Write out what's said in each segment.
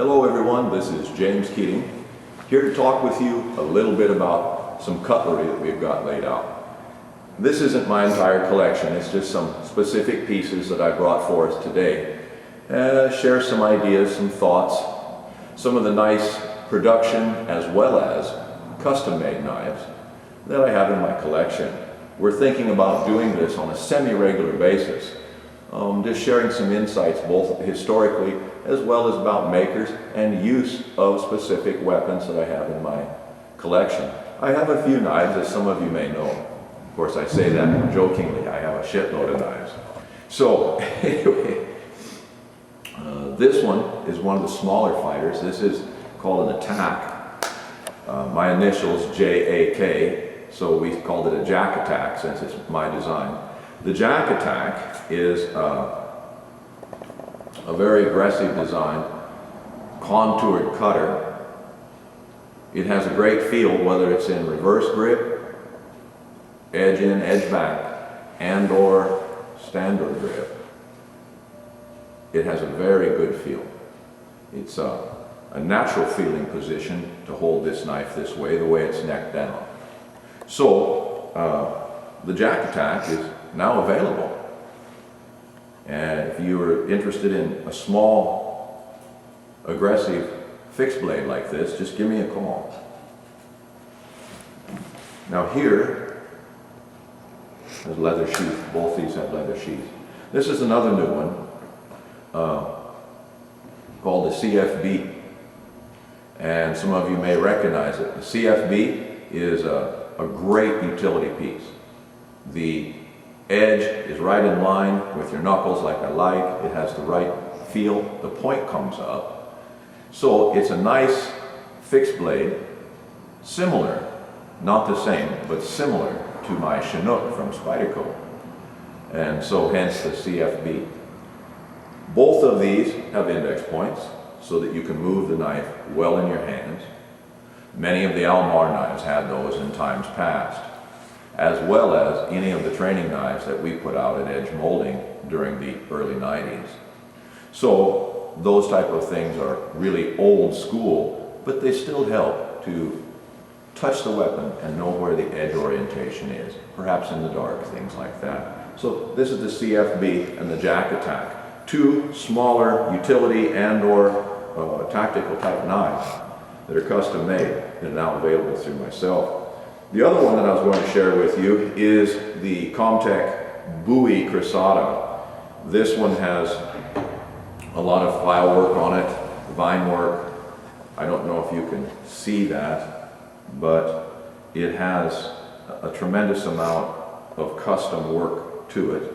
Hello everyone, this is James Keating, here to talk with you a little bit about some cutlery that we've got laid out. This isn't my entire collection, it's just some specific pieces that I brought forth today. Share some ideas, some thoughts, some of the nice production as well as custom-made knives that I have in my collection. We're thinking about doing this on a semi-regular basis. Just sharing some insights both historically as well as about makers and use of specific weapons that I have in my collection. I have a few knives, as some of you may know. Of course, I say that jokingly. I have a shitload of knives. So anyway, this one is one of the smaller fighters. This is called an attack. My initials JAK, so we called it a Jack Attack since it's my design. The Jack Attack is a very aggressive design, contoured cutter. It has a great feel whether it's in reverse grip, edge in, edge back, and or standard grip. It has a very good feel. It's a natural feeling position to hold this knife this way, the way it's neck down. So the Jack Attack is now available. And if you are interested in a small, aggressive fixed blade like this, just give me a call. Now here, there's leather sheath. Both these have leather sheaths. This is another new one called the CFB. And some of you may recognize it. The CFB is a great utility piece. The edge is right in line with your knuckles like I like. It has the right feel. The point comes up. So it's a nice fixed blade, similar, not the same, but similar to my Chinook from Spyderco. And so hence the CFB. Both of these have index points so that you can move the knife well in your hands. Many of the Almar knives had those in times past, as well as any of the training knives that we put out at Edge Molding during the early 90s. So those type of things are really old school, but they still help to touch the weapon and know where the edge orientation is, perhaps in the dark, things like that. So this is the CFB and the Jack Attack, two smaller utility and or tactical type knives that are custom made and are now available through myself. The other one that I was going to share with you is the Comtech Bowie Crisata. This one has a lot of file work on it, vine work. I don't know if you can see that, but it has a tremendous amount of custom work to it,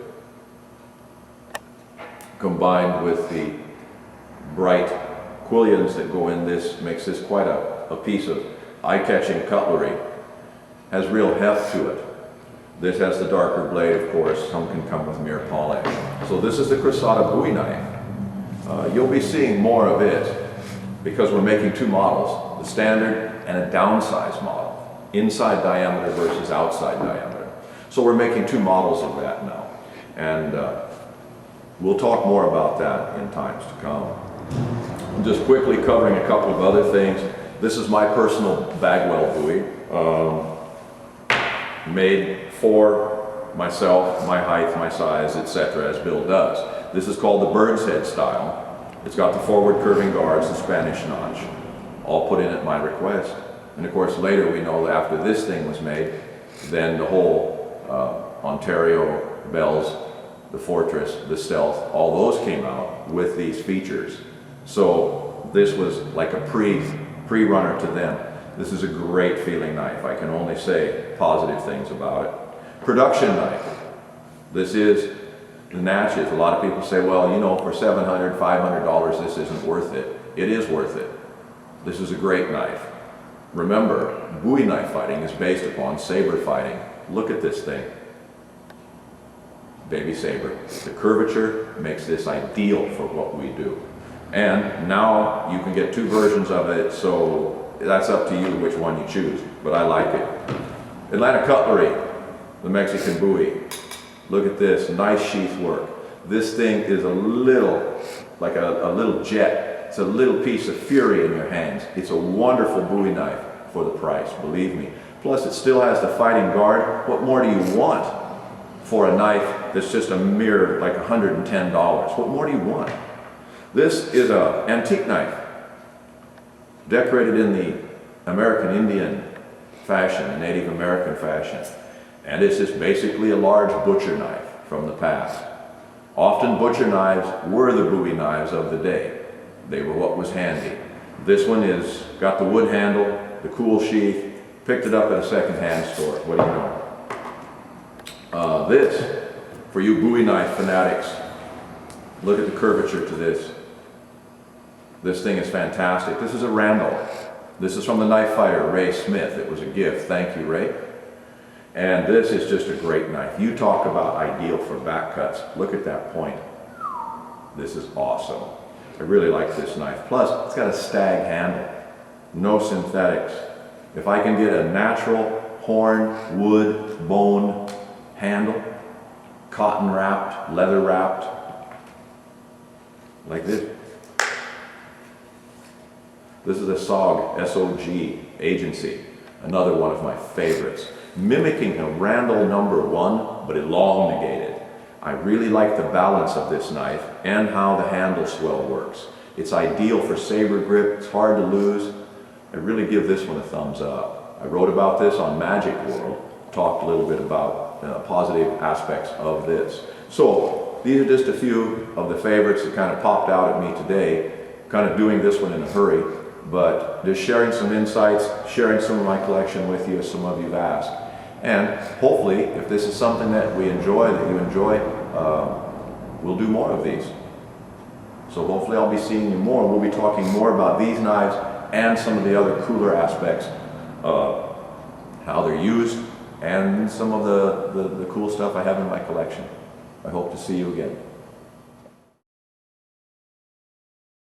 combined with the bright quillions that go in this, makes this quite a piece of eye-catching cutlery. Has real heft to it. This has the darker blade, of course. Some can come with mere polish. So this is the Crisata Bowie knife. You'll be seeing more of it because we're making two models, the standard and a downsized model, inside diameter versus outside diameter. So we're making two models of that now. And we'll talk more about that in times to come. I'm just quickly covering a couple of other things. This is my personal Bagwell Bowie. Made for myself, my height, my size, etc., as Bill does. This is called the bird's head style. It's got the forward curving guards, the Spanish notch, all put in at my request. And of course later we know that after this thing was made, then the whole Ontario bells, the Fortress, the Stealth, all those came out with these features. So this was like a pre-runner to them. This is a great feeling knife. I can only say positive things about it. Production knife. This is the Natchez. A lot of people say, well, you know, for $700, $500, this isn't worth it. It is worth it. This is a great knife. Remember, Bowie knife fighting is based upon saber fighting. Look at this thing. Baby saber. The curvature makes this ideal for what we do. And now you can get two versions of it, so that's up to you which one you choose, but I like it. Atlanta Cutlery, the Mexican Bowie. Look at this, nice sheath work. This thing is a little, like a little jet it's a little piece of fury in your hands. It's a wonderful Bowie knife for the price, believe me. Plus it still has the fighting guard. What more do you want for a knife that's just a mere like $110? What more do you want? This is an antique knife, decorated in the American Indian fashion, Native American fashion. And it's just basically a large butcher knife from the past. Often butcher knives were the Bowie knives of the day. They were what was handy. This one is got the wood handle, the cool sheath, picked it up at a second-hand store. What do you know? This, for you Bowie knife fanatics, look at the curvature to this. This thing is fantastic. This is a Randall. This is from the knife fighter, Ray Smith. It was a gift. Thank you, Ray. And this is just a great knife. You talk about ideal for back cuts. Look at that point. This is awesome. I really like this knife. Plus, it's got a stag handle. No synthetics. If I can get a natural horn, wood, bone handle, cotton wrapped, leather wrapped, like this. This is a SOG, S-O-G agency, another one of my favorites. Mimicking a Randall #1, but elongated. I really like the balance of this knife and how the handle swell works. It's ideal for saber grip, it's hard to lose. I really give this one a thumbs up. I wrote about this on Magic World, talked a little bit about positive aspects of this. So these are just a few of the favorites that kind of popped out at me today, kind of doing this one in a hurry, but just sharing some insights, sharing some of my collection with you as some of you've asked. And hopefully, if this is something that we enjoy, that you enjoy, we'll do more of these. So hopefully I'll be seeing you more. We'll be talking more about these knives and some of the other cooler aspects of how they're used and some of the cool stuff I have in my collection. I hope to see you again.